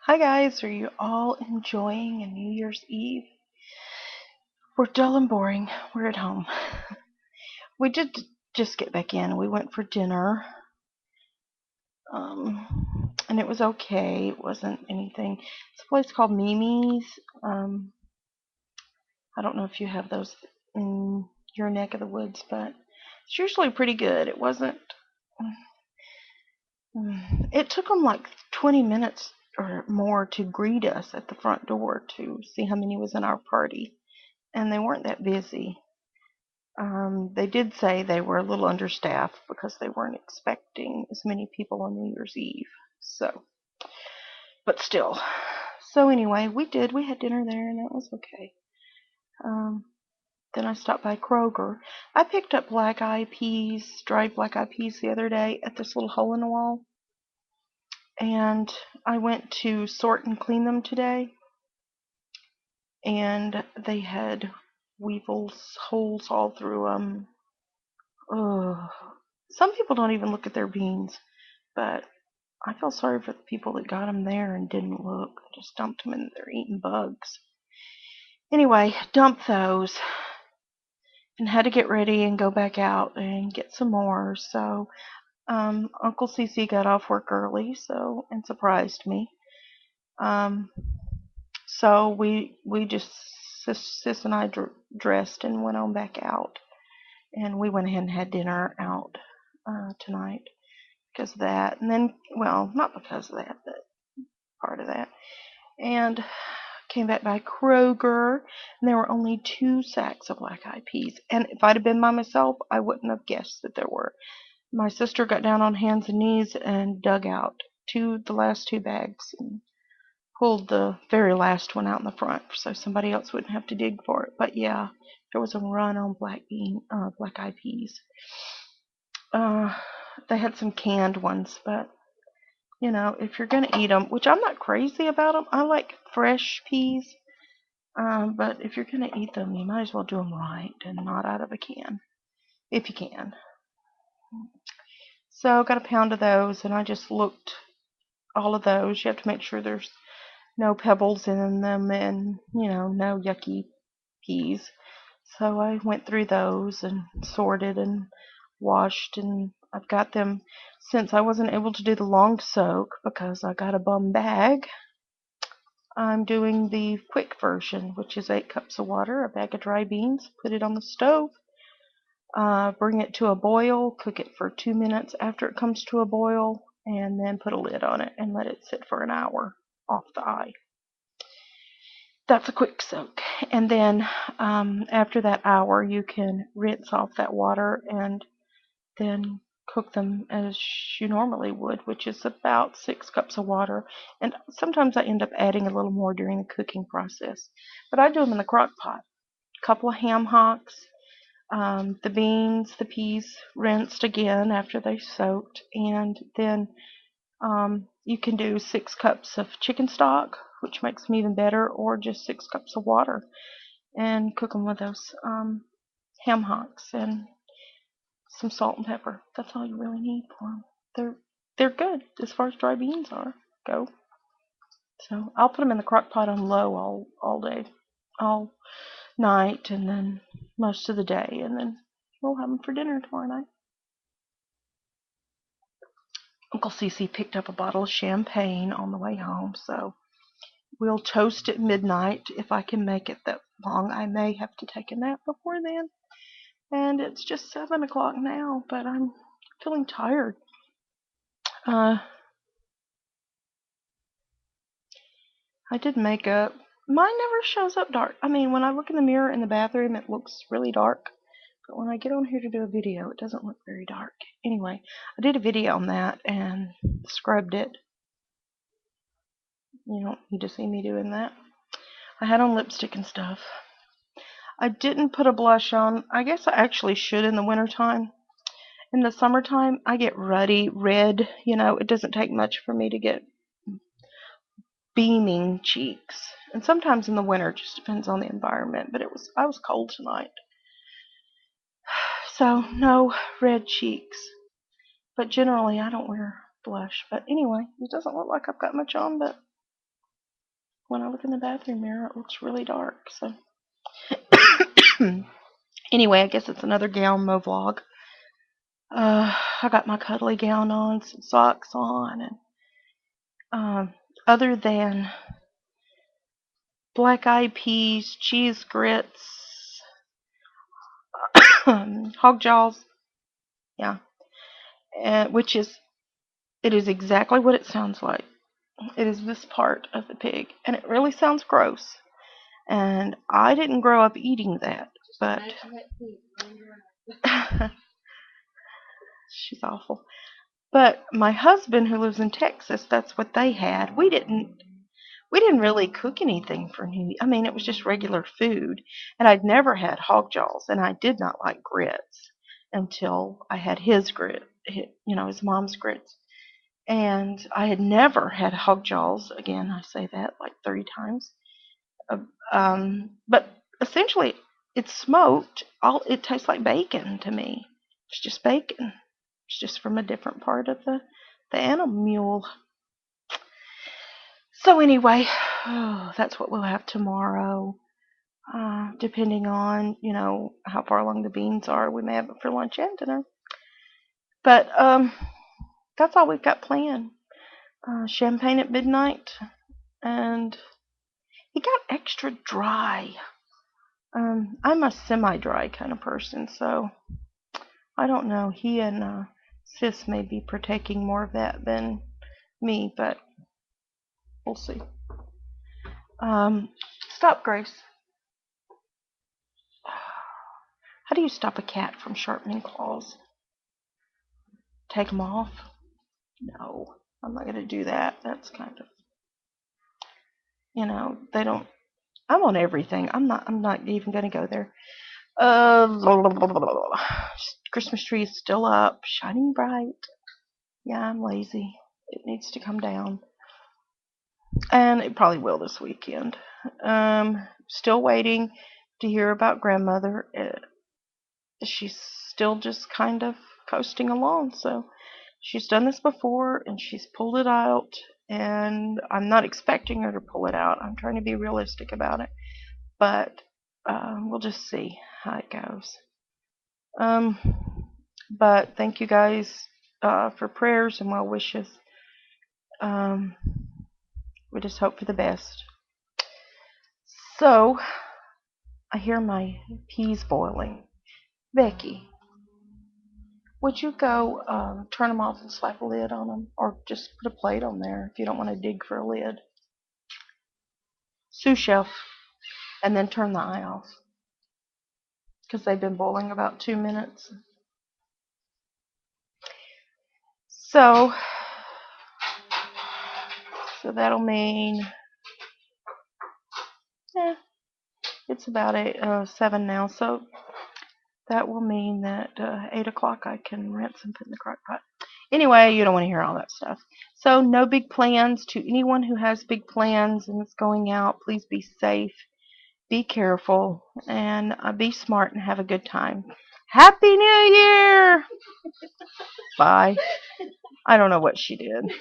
Hi guys, are you all enjoying a New Year's Eve? We're dull and boring. We're at home. We did just get back in. We went for dinner, and it was okay. It wasn't anything. It's a place called Mimi's. Um, I don't know if you have those in your neck of the woods, but it's usually pretty good. It wasn't. It took them like 20 minutes or more to greet us at the front door to see how many was in our party, and they weren't that busy. They did say they were a little understaffed because they weren't expecting as many people on New Year's Eve. So, but still. So anyway, we did. We had dinner there, and that was okay. Um, then I stopped by Kroger. I picked up black eyed peas, dried black eyed peas the other day at this little hole in the wall, and I went to sort and clean them today, and they had weevils, holes all through them. Ugh. Some people don't even look at their beans, but I feel sorry for the people that got them there and didn't look. Just dumped them and they're eating bugs. Anyway, dumped those and had to get ready and go back out and get some more. So Uncle Cece got off work early, and surprised me. Um, so we just Sis and I dressed and went on back out, and we went ahead and had dinner out tonight because of that. And then, well, not because of that, but part of that. And came back by Kroger, and there were only 2 sacks of black eyed peas. And if I'd have been by myself, I wouldn't have guessed that there were. My sister got down on hands and knees and dug out the last 2 bags and pulled the very last one out in the front so somebody else wouldn't have to dig for it. But yeah, there was a run on black eyed peas. Uh, they had some canned ones, but if you're gonna eat them, which I'm not crazy about them, I like fresh peas. But if you're gonna eat them, you might as well do them right and not out of a can, if you can. So got a pound of those, and I just looked all of those. You have to make sure there's no pebbles in them, and no yucky peas. So I went through those and sorted and washed, and I've got them. Since I wasn't able to do the long soak because I got a bum bag, I'm doing the quick version, which is 8 cups of water, a bag of dry beans, put it on the stove, bring it to a boil, cook it for 2 minutes after it comes to a boil, and then put a lid on it and let it sit for an hour off the eye. That's a quick soak. And then after that hour, you can rinse off that water and then cook them as you normally would, which is about 6 cups of water. And sometimes I end up adding a little more during the cooking process. But I do them in the crock pot. A couple of ham hocks, the beans, the peas rinsed again after they soaked, and then you can do 6 cups of chicken stock, which makes them even better, or just 6 cups of water, and cook them with those ham hocks and some salt and pepper. That's all you really need for them. They're good as far as dry beans go. So I'll put them in the crock pot on low all day, all night, and then most of the day, and then we'll have them for dinner tomorrow night. Uncle Cece picked up a bottle of champagne on the way home, so we'll toast at midnight. If I can make it that long, I may have to take a nap before then. And it's just 7 o'clock now, but I'm feeling tired. I did makeup. Mine never shows up dark. I mean, when I look in the mirror in the bathroom, it looks really dark. But when I get on here to do a video, it doesn't look very dark. Anyway, I did a video on that and scrubbed it. You don't need to see me doing that. I had on lipstick and stuff. I didn't put a blush on. I guess I actually should in the wintertime. In the summertime, I get ruddy red. It doesn't take much for me to get beaming cheeks. And sometimes in the winter, it just depends on the environment. But I was cold tonight. So no red cheeks. But generally, I don't wear blush. But anyway, it doesn't look like I've got much on, but when I look in the bathroom mirror, it looks really dark. So anyway, I guess it's another gown mo vlog. I got my cuddly gown on, some socks on, and other than black eyed peas, cheese grits, hog jaws, yeah, which is, it is exactly what it sounds like. It is this part of the pig, and it really sounds gross. And I didn't grow up eating that, but she's awful. But my husband, who lives in Texas, that's what they had. We didn't really cook anything for New Year. I mean, it was just regular food, and I'd never had hog jaws, and I did not like grits until I had his his mom's grits. And I had never had hog jaws. Again, I say that like 30 times. But essentially, it's smoked. It tastes like bacon to me. It's just bacon. It's just from a different part of the animal. So anyway, that's what we'll have tomorrow. Depending on how far along the beans are, we may have it for lunch and dinner. But that's all we've got planned. Champagne at midnight, and it got extra dry. I'm a semi-dry kind of person, so I don't know. He and Sis may be partaking more of that than me, but we'll see. Stop, Grace. How do you stop a cat from sharpening claws? Take them off? No, I'm not going to do that. That's kind of, they don't. I'm on everything. I'm not even going to go there. Christmas tree is still up, shining bright. Yeah, I'm lazy. It needs to come down. And it probably will this weekend. Still waiting to hear about grandmother. She's still just kind of coasting along. So she's done this before, and she's pulled it out. And I'm not expecting her to pull it out. I'm trying to be realistic about it. But we'll just see how it goes. But thank you guys for prayers and well wishes. We just hope for the best. So, I hear my peas boiling. Becky, would you go turn them off and slap a lid on them? Or just put a plate on there if you don't want to dig for a lid? Sous chef. And then turn the eye off. Because they've been boiling about 2 minutes. So that'll mean, it's about 7 now. So that will mean that 8 o'clock I can rinse and put in the crock pot. Anyway, you don't want to hear all that stuff. So no big plans. To anyone who has big plans and is going out, please be safe, be careful, and be smart and have a good time. Happy New Year! Bye. I don't know what she did.